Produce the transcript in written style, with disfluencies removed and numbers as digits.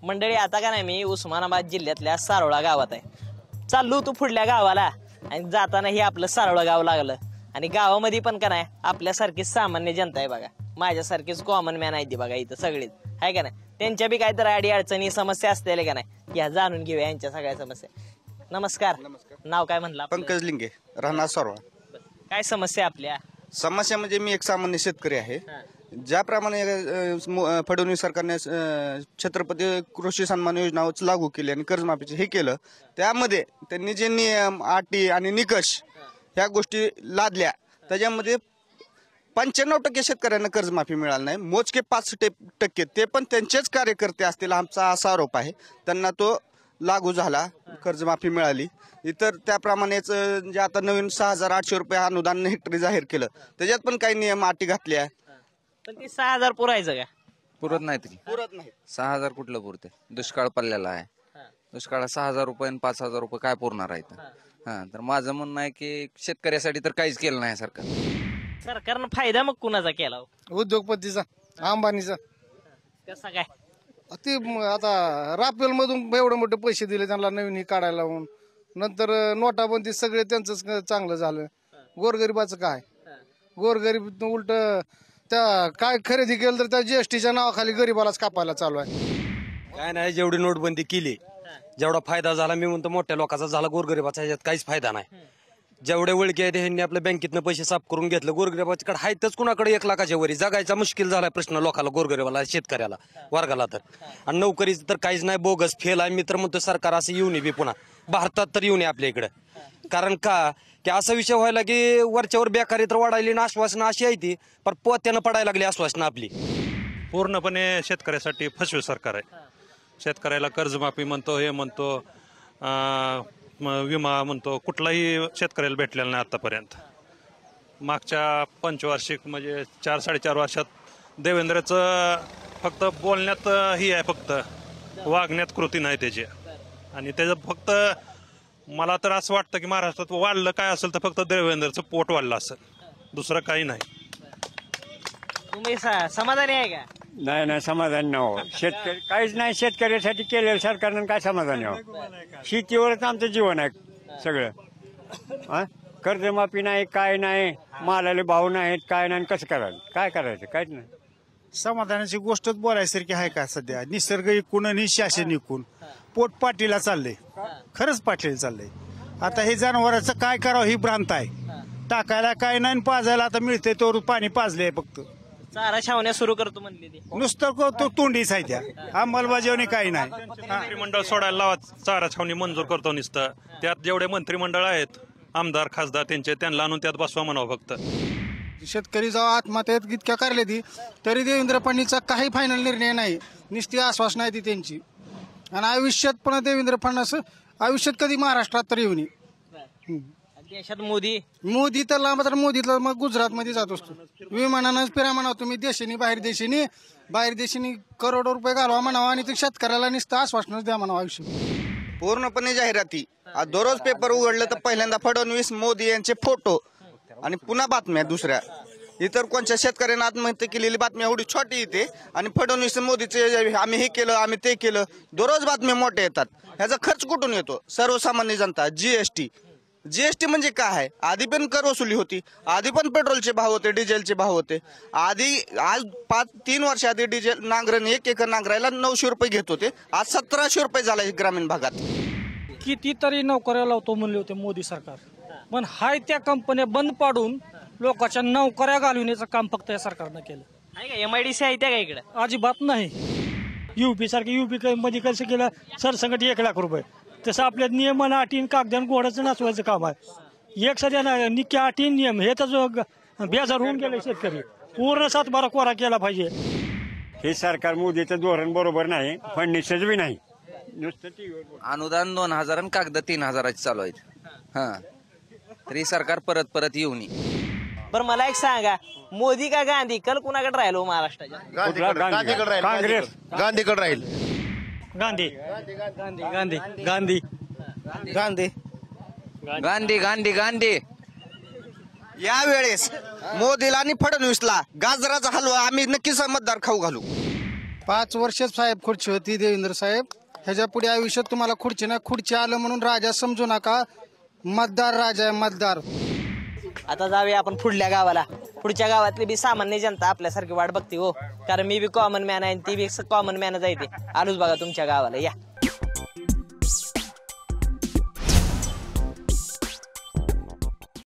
मंडळी आता का नाही मी उस्मानाबाद जिल्ह्यातल्या सारोळा गावात आहे. चाललो तू पुढल्या गावाला आणि जाताना हे आपलं सारोळा गाव लागलं आणि गावामध्ये पण का नाही आपल्यासारखी सामान्य जनता आहे बघा. माझ्यासारखीच कॉमन मॅन आहे ती बघा इथं सगळीच आहे का नाही. त्यांच्या बी काहीतरी अडी अडचणी समस्या असतील का नाही या जाणून घेऊया यांच्या सगळ्या समस्या. नमस्कार. नाव काय म्हणलं? पंकज लिंगे, राहणार सारोळा. काय समस्या आपल्या? समस्या म्हणजे मी एक सामान्य शेतकरी आहे. ज्याप्रमाणे फडणवीस सरकारने छत्रपती कृषी सन्मान योजना लागू केली आणि कर्जमाफीचे हे केलं, त्यामध्ये त्यांनी जे नियम अटी आणि निकष ह्या गोष्टी लादल्या त्याच्यामध्ये 95% शेतकऱ्यांना कर्जमाफी मिळाली नाही. मोजके 5% ते पण त्यांचेच कार्यकर्ते असतील आमचा असा आरोप आहे. त्यांना तो लागू झाला, कर्जमाफी मिळाली. इतर त्याप्रमाणेच जे आता नवीन 6,800 रुपये अनुदान हेक्टरी जाहीर केलं त्याच्यात पण काही नियम अटी घातल्या. पण ते 6,000 पुरायचं का? पुरत नाहीत की. पुरत नाही. 6,000 कुठलं पुरते? दुष्काळ पडलेला आहे. दुष्काळात 6,000 रुपये आणि 5,000 रुपये काय पुरणार आहेत? तर माझं म्हणणं आहे की शेतकऱ्यासाठी तर काहीच केलं नाही सरकार. सरकारनं फायदा मग कुणाचा केला? उद्योगपतीचा, अंबानीचा. कसा काय? ते आता राफेल मधून एवढे मोठे पैसे दिले त्यांना नवीन ही काढायला लावून, नंतर नोटाबंदी सगळे त्यांचं चांगलं झालं. गोरगरिबाचं काय? गोरगरीब उलट त्या काय खरेदी केलं तर त्या जीएसटीच्या नावाखाली गरीबालाच कापायला चालू आहे. काय नाही, जेवढी नोटबंदी केली जेवढा फायदा झाला मी म्हणतो मोठ्या लोकांचा झाला, गोरगरिबाचा ह्याच्यात काहीच फायदा नाही. जेवढे ओळखी आहेत ह्यांनी आपल्या बँकेतनं पैसे साफ करून घेतलं. गोरगरिबाकडे आहेतच कुणाकडे 1 लाखाच्या वरी. जगायचा मुश्किल झालाय प्रश्न लोकांना, गोरगरिबाला, शेतकऱ्याला, वर्गाला तर. आणि नोकरीचं तर काहीच नाही, बोगस फेल आहे. मी तर म्हणतो सरकार असं येऊ नये बी पुन्हा भारतात तर येऊ नये आपल्या इकडं. कारण का की असा विषय व्हायला की वरच्यावर बेकारी तर वाढायली ना आश्वासनं अशी आहे ती पण पोत्यानं पडायला लागली आश्वासनं आपली. पूर्णपणे शेतकऱ्यासाठी फसवे सरकार आहे. शेतकऱ्याला कर्जमाफी म्हणतो, हे म्हणतो, विमा म्हणतो, कुठलाही शेतकऱ्याला भेटलेला नाही आतापर्यंत. मागच्या पंचवार्षिक म्हणजे 4-4.5 वर्षात देवेंद्रचं फक्त बोलण्यात ही आहे, फक्त वागण्यात कृती नाही त्याची. आणि त्याचं फक्त मला तर असं वाटतं की महाराष्ट्रात वाढलं काय असेल तर फक्त देवेंद्रचं पोट वाढलं असेल, दुसरं काही नाही. तुम्ही समाधानी आहे का? नाही समाधान नाही. शेतकरी काहीच नाही. शेतकऱ्यासाठी केलेलं सरकारनं काय समाधान आहे? शेतीवरच आमचं जीवन आहे सगळं. कर्जमाफी नाही, काय नाही, मालाले भाव नाहीत, काय नाही, कसं करायचं, काय करायचं, काहीच नाही. समाधानाची गोष्टच बोलायसारखी आहे का? सध्या निसर्ग इकून आणि शासन इकून पोट पाटीला चाललंय. खरंच पाटील चाललंय. आता हे जनावरांचं काय करावं ही भ्रांत आहे. टाकायला काय नाही, पाजायला आता मिळतंय तो पाणी पाजलंय फक्त. चारा छावण्या सुरू करतो म्हणले ते. नुसतं तो तोंडीच आहे त्या, अंमलबजावणी काही नाही. मंत्रिमंडळ सोडायला लावा, चारा छावणी मंजूर करतो नुसतं. त्यात जेवढे मंत्रिमंडळ आहेत आमदार खासदार त्यांना आणून त्यात बसवा म्हणावं फक्त. शेतकरी जेव्हा आत्महत्या इतक्या करले ती तरी देवेंद्र फडणवीसचा काही फायनल निर्णय नाही, नुसती आश्वासन आहे ती त्यांची. आणि आयुष्यात पण देवेंद्र फडणवीस आयुष्यात कधी महाराष्ट्रात तर येऊ नये. देशात मोदी तर लांब, तर मोदीला मग गुजरात मध्ये जात असतो. विमानानं फिरा म्हणावं तुम्ही, देशांनी बाहेर देशांनी करोडो रुपये घालवा म्हणावं आणि ते शेतकऱ्याला नुसतं आश्वासनच द्या म्हणावं आयुष्य. पूर्णपणे जाहिराती. दररोज पेपर उघडलं तर पहिल्यांदा फडणवीस मोदी यांचे फोटो आणि पुन्हा बातम्या दुसऱ्या. इतर कोणत्या शेतकऱ्यांना आत्महत्या केलेली बातमी एवढी छोटी येते आणि फडणवीस मोदीचे आम्ही हे केलं आम्ही ते केलं, दररोज बातम्या मोठ्या येतात. ह्याचा खर्च कुठून येतो? सर्वसामान्य जनता. जीएसटी म्हणजे काय आहे? आधी पण कर वसुली होती, आधी पण पेट्रोलचे भाव होते, डिझेलचे भाव होते. आधी आज 3 वर्ष आधी डिझेल नांगरण 1 एकर नांगरायला 900 रुपये घेत होते, आज 1700 रुपये झाला ग्रामीण भागात. कितीतरी नोकऱ्या लावतो म्हणले होते मोदी सरकार, पण हाय त्या कंपन्या बंद पाडून लोकांच्या नोकऱ्या घालवण्याचं काम फक्त या सरकारनं केलं. MIDC आहे त्या का इकडे? अजिबात नाही. युपी मध्ये कसं केलं सरसंकट 1 लाख रुपये, तसं आपल्या नियमन अटीन कागदान घोडाचं नाचवायचं काम आहे. एक सध्या निक्या अटीन नियम हे तर बेजार होऊन गेले. शेतकरी पूर्ण 7-12 कोरा केला पाहिजे. हे सरकार मोदीचं धोरण बरोबर नाही, फडणवीसच बी नाही. नुसतं अनुदान 2,000 आणि कागद 3,000ची चालू आहेत. तरी सरकार परत येऊ नये. बरं मला एक सांगा, मोदी का गांधी कल कुणाकडे राहिलो महाराष्ट्राच्या? काँग्रेस गांधीकडे राहील. गांधी यावेळेस मोदीला आणि फडणवीसला गाजराचा हलवा आम्ही नक्कीच मतदार खाऊ घालू. 5 वर्ष साहेब खुर्ची होती देवेंद्र साहेब. ह्याच्या पुढे आयुष्यात तुम्हाला खुर्ची नाही, खुर्ची आलं म्हणून राजा समजू नका. मतदार राजा आहे, मतदार. आता जाऊया आपण पुढल्या गावाला. पुढच्या गावातली बी सामान्य जनता आपल्यासारखी वाट बघते हो, कारण मी बी कॉमन मॅन आहे, ती बी कॉमन मॅनच आहे. ते आलोच बघा तुमच्या गावाला. या